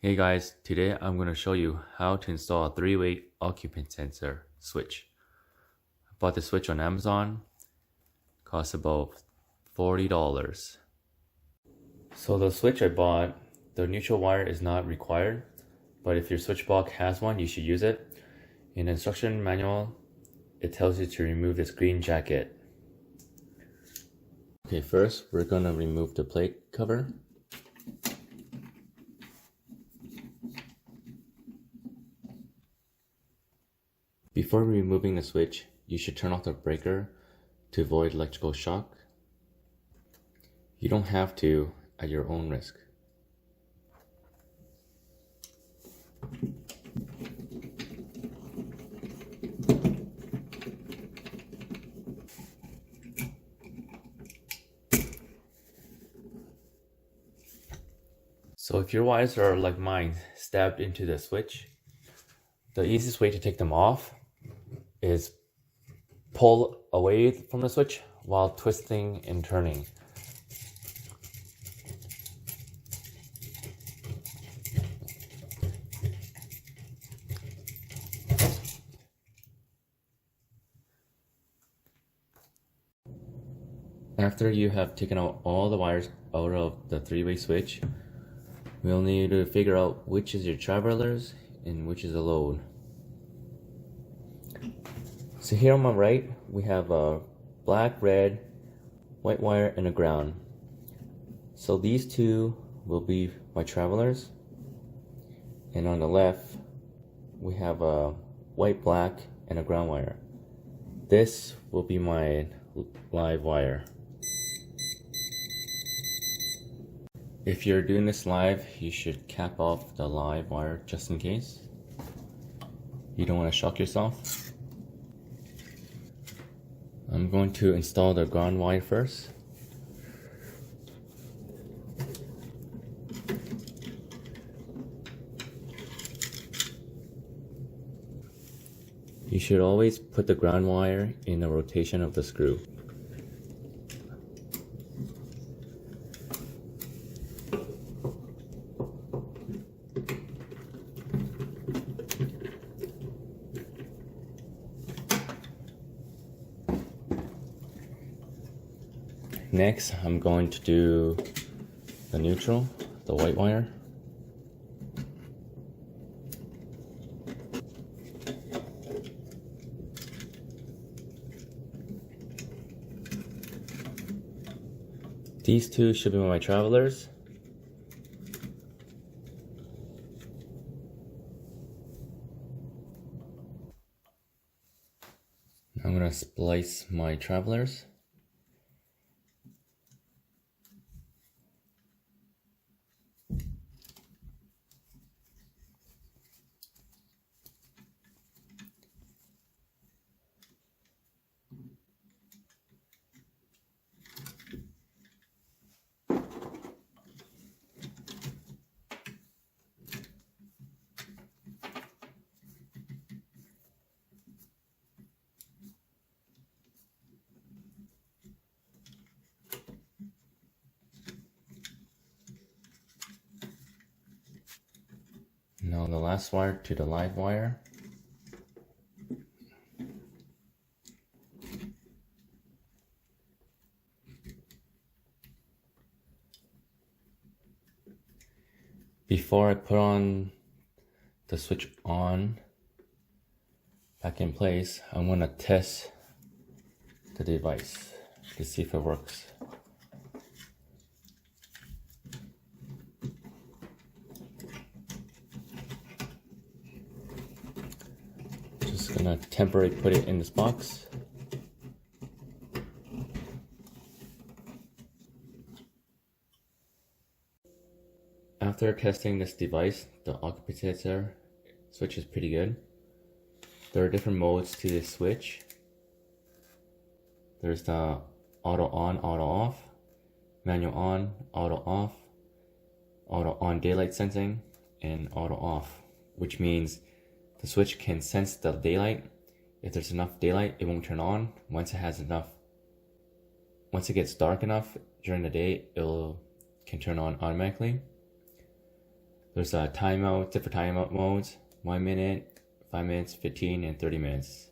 Hey guys, today I'm going to show you how to install a 3-way occupant sensor switch. I bought the switch on Amazon, cost about $40. So the switch I bought, the neutral wire is not required, but if your switch box has one, you should use it. In the instruction manual, it tells you to remove this green jacket. Okay, first we're going to remove the plate cover. Before removing the switch, you should turn off the breaker to avoid electrical shock. You don't have to at your own risk. So if your wires are like mine, stabbed into the switch, the easiest way to take them off is pull away from the switch while twisting and turning. After you have taken out all the wires out of the 3-way switch, we'll need to figure out which is your travelers and which is a load. So here on my right, we have a black, red, white wire and a ground. So these two will be my travelers. And on the left, we have a white, black, and a ground wire. This will be my live wire. If you're doing this live, you should cap off the live wire just in case. You don't want to shock yourself. I'm going to install the ground wire first. You should always put the ground wire in the rotation of the screw. Next, I'm going to do the neutral, the white wire. These two should be my travelers. I'm going to splice my travelers. Now the last wire to the live wire. Before I put on the switch on back in place, I want to test the device to see if it works. Just gonna temporarily put it in this box. After testing this device, the occupancy sensor switch is pretty good. There are different modes to this switch. There's the auto on, auto off, manual on, auto off, auto on daylight sensing, and auto off, which means the switch can sense the daylight. If there's enough daylight, it won't turn on. Once it gets dark enough during the day, it can turn on automatically. There's a timeout, different timeout modes, 1 minute, 5 minutes, 15, and 30 minutes.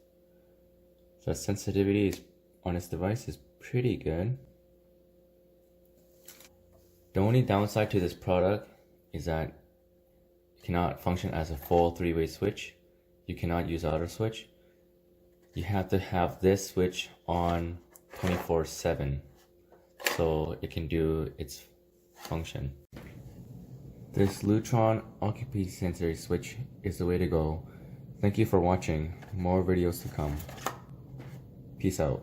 So sensitivity is, on this device is pretty good. The only downside to this product is that it cannot function as a full 3-way switch. You cannot use auto switch. You have to have this switch on 24/7 so it can do its function. This LUTRON occupancy sensor switch is the way to go. Thank you for watching. More videos to come. Peace out.